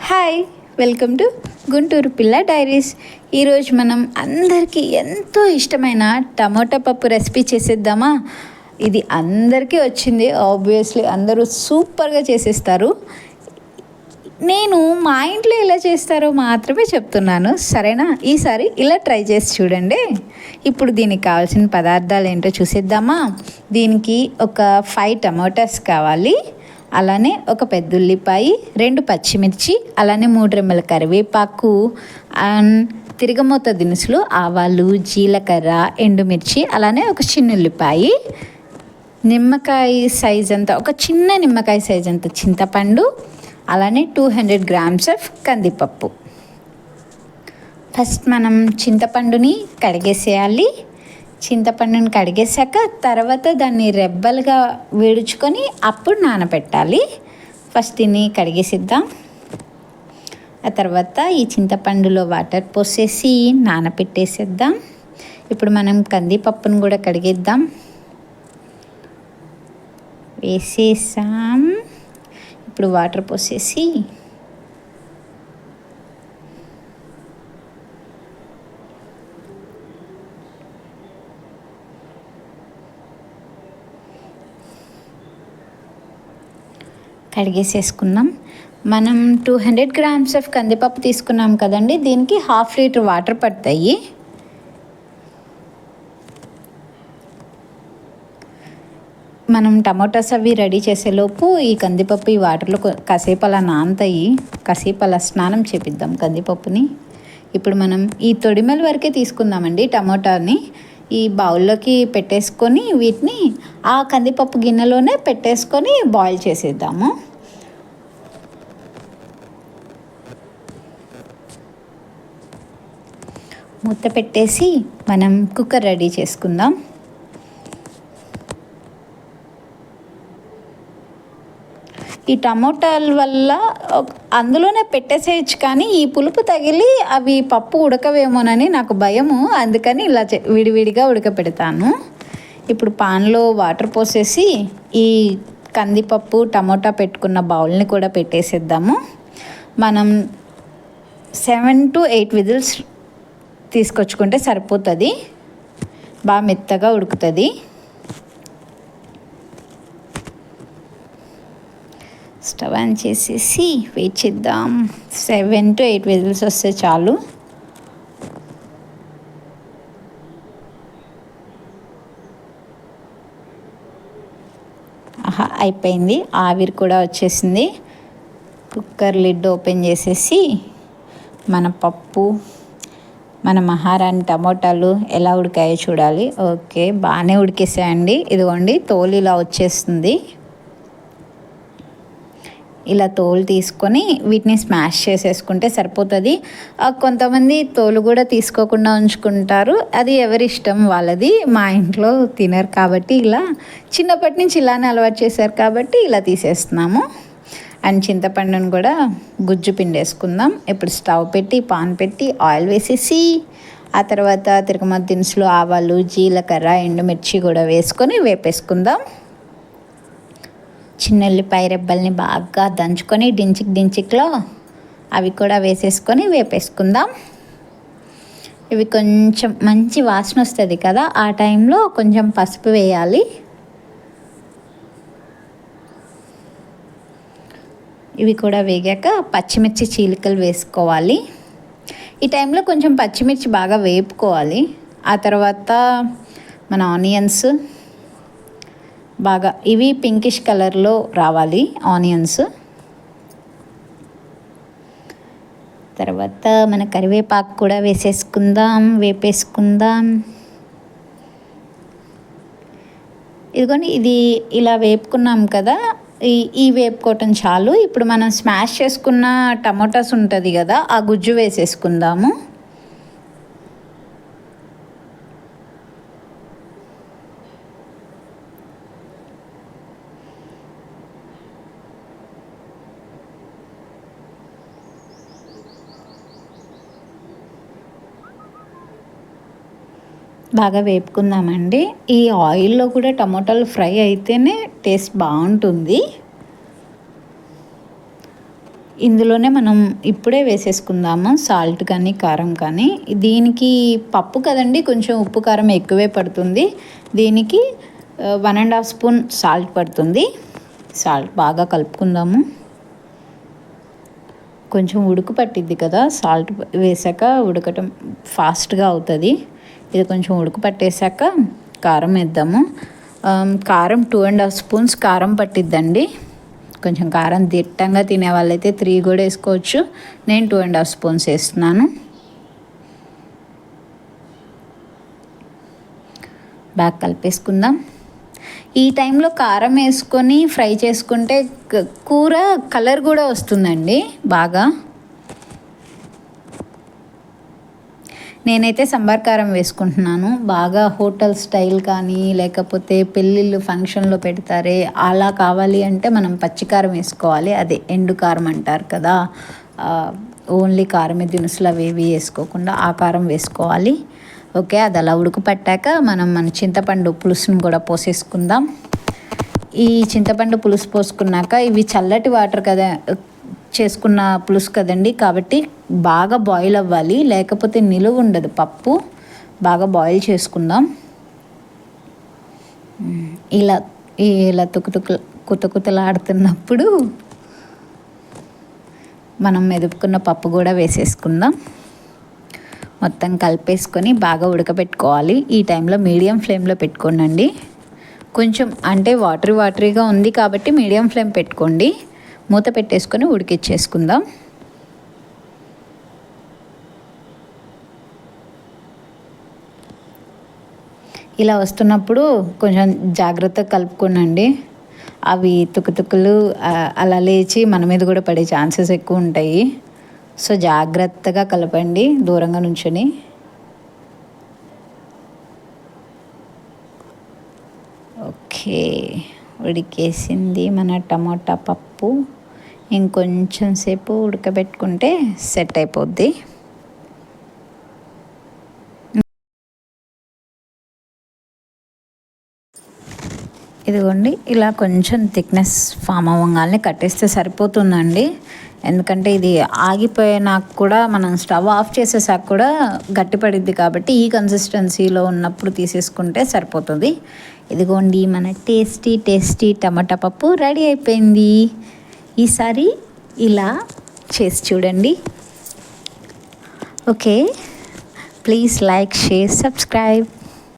Hi, welcome to Guntur పిల్ల diaries. ఈరోజు మనం అందరికీ ఎంతో ఇష్టమైన టమోటా పప్పు రెసిపీ చేసేద్దామా? ఇది అందరికీ వచ్చింది, ఆబ్వియస్లీ అందరూ సూపర్గా చేసేస్తారు. నేను మా ఇంట్లో ఎలా చేస్తారో మాత్రమే చెప్తున్నాను, సరేనా? ఈసారి ఇలా ట్రై చేసి చూడండి. ఇప్పుడు దీనికి కావాల్సిన పదార్థాలు ఏంటో చూసేద్దామా? దీనికి ఒక 5 టమోటాస్ కావాలి, అలానే ఒక పెద్ద ఉల్లిపాయ, 2 పచ్చిమిర్చి, అలానే 3 రెమ్మల కరివేపాకు, అండ్ తిరగమూత దినుసులు, ఆవాలు, జీలకర్ర, ఎండుమిర్చి, అలానే ఒక చిన్న ఉల్లిపాయ, నిమ్మకాయ సైజ్ అంతా, ఒక చిన్న నిమ్మకాయ సైజ్ అంత చింతపండు, అలానే 200 గ్రామ్స్ ఆఫ్ కందిపప్పు. ఫస్ట్ మనం చింతపండుని కడిగేసేయాలి. చింతపండుని కడిగేసాక తర్వాత దాన్ని రెబ్బలుగా విడుచుకొని అప్పుడు నానబెట్టాలి. ఫస్ట్ దీన్ని కడిగేసిద్దాం. ఆ తర్వాత ఈ చింతపండులో వాటర్ పోసేసి నానబెట్టేసేద్దాం. ఇప్పుడు మనం కందిపప్పును కూడా కడిగేద్దాం. వేసేసాం. ఇప్పుడు వాటర్ పోసేసి కడిగేసేసుకుందాం. మనం 200 గ్రామ్స్ ఆఫ్ కందిపప్పు తీసుకున్నాం కదండి, దీనికి 1/2 లీటర్ వాటర్ పడతాయి. మనం టమాటాస్ అవి రెడీ చేసేలోపు ఈ కందిపప్పు ఈ వాటర్లో కాసేపు అలా నానతాయి. కాసేపు అలా స్నానం చేపిద్దాం కందిపప్పుని. ఇప్పుడు మనం ఈ తొడిమెల వరకే తీసుకుందామండి టమాటాని. ఈ బౌల్లోకి పెట్టేసుకొని వీటిని ఆ కందిపప్పు గిన్నెలోనే పెట్టేసుకొని బాయిల్ చేసేద్దాము. మూత పెట్టేసి మనం కుక్కర్ రెడీ చేసుకుందాం. ఈ టమోటాల వల్ల అందులోనే పెట్టేసేయచ్చు, కానీ ఈ పులుపు తగిలి అవి పప్పు ఉడకవేమోనని నాకు భయము, అందుకని ఇలా విడివిడిగా ఉడకపెడతాను. ఇప్పుడు పాన్లో వాటర్ పోసేసి ఈ కందిపప్పు టమోటా పెట్టుకున్న బౌల్ని కూడా పెట్టేసేద్దాము. మనం 7 to 8 విజిల్స్ తీసుకొచ్చుకుంటే సరిపోతుంది, బాగా మెత్తగా ఉడుకుతుంది. స్టవ్ ఆన్ చేసేసి వెయిట్ చేద్దాం. 7 to 8 విజిల్స్ వస్తే చాలు. అయిపోయింది, ఆవిరి కూడా వచ్చేసింది. కుక్కర్ లిడ్ ఓపెన్ చేసేసి మన పప్పు, మన మహారాణి టమోటాలు ఎలా ఉడికాయో చూడాలి. ఓకే, బాగానే ఉడికేసాయండి. ఇదిగోండి తోలు ఇలా వచ్చేస్తుంది. ఇలా తోలు తీసుకొని వీటిని స్మాష్ చేసేసుకుంటే సరిపోతుంది. కొంతమంది తోలు కూడా తీసుకోకుండా ఉంచుకుంటారు, అది ఎవరి ఇష్టం వాళ్ళది. మా ఇంట్లో తినరు కాబట్టి ఇలా చిన్నప్పటి నుంచి ఇలానే అలవాటు చేశారు కాబట్టి ఇలా తీసేస్తున్నాము. అండ్ చింతపండును కూడా గుజ్జు పిండేసుకుందాం. ఇప్పుడు స్టవ్ పెట్టి పాన్ పెట్టి ఆయిల్ వేసేసి ఆ తర్వాత తిరగమత దినుసులు, ఆవాలు, జీలకర్ర, ఎండుమిర్చి కూడా వేసుకొని వేపేసుకుందాం. చిన్న ఉల్లిపాయ రెబ్బల్ని బాగా దంచుకొని డించిక్లో అవి కూడా వేసేసుకొని వేపేసుకుందాం. ఇవి కొంచెం మంచి వాసన వస్తుంది కదా, ఆ టైంలో కొంచెం పసుపు వేయాలి. ఇవి కూడా వేగాక పచ్చిమిర్చి చీలికలు వేసుకోవాలి. ఈ టైంలో కొంచెం పచ్చిమిర్చి బాగా వేపుకోవాలి. ఆ తర్వాత మన ఆనియన్స్ బాగా ఇవి పింకిష్ కలర్లో రావాలి ఆనియన్స్. తర్వాత మన కరివేపాకు కూడా వేపేసుకుందాం. ఇదిగోండి, ఇది ఇలా వేపుకున్నాం కదా, ఈ వేపుకోవటం చాలు. ఇప్పుడు మనం స్మాష్ చేసుకున్న టమోటాస్ ఉంటుంది కదా, ఆ గుజ్జు వేసేసుకుందాము. బాగా వేపుకుందామండి. ఈ ఆయిల్లో కూడా టమోటాలు ఫ్రై అయితేనే టేస్ట్ బాగుంటుంది. ఇందులోనే మనం ఇప్పుడే వేసేసుకుందాము సాల్ట్ కానీ కారం కానీ. దీనికి పప్పు కదండి, కొంచెం ఉప్పు కారం ఎక్కువే పడుతుంది. దీనికి 1.5 స్పూన్ సాల్ట్ పడుతుంది. సాల్ట్ బాగా కలుపుకుందాము. కొంచెం ఉడుకు పట్టిద్ది కదా, సాల్ట్ వేసాక ఉడకటం ఫాస్ట్గా అవుతుంది. ఇది కొంచెం ఉడుకు పట్టేశాక కారం వేద్దాము. కారం 2.5 స్పూన్స్ కారం పట్టిద్దండి. కొంచెం కారం దిట్టంగా తినే వాళ్ళైతే 3 కూడా వేసుకోవచ్చు. నేను 2.5 స్పూన్స్ వేస్తున్నాను. బాగా కలిపేసుకుందాం. ఈ టైంలో కారం వేసుకొని ఫ్రై చేసుకుంటే కూర కలర్ కూడా వస్తుందండి బాగా. నేనైతే సంబార్ కారం వేసుకుంటున్నాను. బాగా హోటల్ స్టైల్ కానీ లేకపోతే పెళ్ళిళ్ళు ఫంక్షన్లో పెడతారే అలా కావాలి అంటే మనం పచ్చికారం వేసుకోవాలి. అదే ఎండు కారం అంటారు కదా, ఓన్లీ కారమే, దినుసులు అవి వేసుకోకుండా ఆ కారం వేసుకోవాలి. ఓకే, అది అలా ఉడుకు పట్టాక మన చింతపండు పులుసును కూడా పోసేసుకుందాం. ఈ చింతపండు పులుసు పోసుకున్నాక ఇవి చల్లటి వాటర్ కదా చేసుకున్న పులుసు కదండి, కాబట్టి బాగా బాయిల్ అవ్వాలి, లేకపోతే నిలువ ఉండదు పప్పు. బాగా బాయిల్ చేసుకుందాం. ఇలా కుతకుతలాడుతున్నప్పుడు మనం మెదుపుకున్న పప్పు కూడా వేసేసుకుందాం. మొత్తం కలిపేసుకొని బాగా ఉడకబెట్టుకోవాలి. ఈ టైంలో మీడియం ఫ్లేమ్లో పెట్టుకోండి. కొంచెం అంటే వాటరీగా ఉంది కాబట్టి మీడియం ఫ్లేమ్ పెట్టుకోండి. మూత పెట్టేసుకొని ఉడికిచ్చేసుకుందాం. ఇలా వస్తున్నప్పుడు కొంచెం జాగ్రత్తగా కలుపుకోనండి. అవి తుక్కులు అలా లేచి మన మీద కూడా పడే ఛాన్సెస్ ఎక్కువ ఉంటాయి. సో జాగ్రత్తగా కలపండి దూరంగా నుంచొని. ఓకే, ఉడికేసింది మన టమాటా పప్పు. ఇంకొంచెం సేపు ఉడకబెట్టుకుంటే సెట్ అయిపోద్ది. ఇదిగోండి, ఇలా కొంచెం థిక్నెస్ ఫామ్ అవ్వగానే కట్టేస్తే సరిపోతుందండి. ఎందుకంటే ఇది ఆగిపోయినాక కూడా మనం స్టవ్ ఆఫ్ చేసేసాక కూడా గట్టిపడిద్ది కాబట్టి ఈ కన్సిస్టెన్సీలో ఉన్నప్పుడు తీసేసుకుంటే సరిపోతుంది. ఇదిగోండి, మన టేస్టీ టమాటా పప్పు రెడీ అయిపోయింది. ఈసారి ఇలా చేసి చూడండి. Okay, please like, share, subscribe.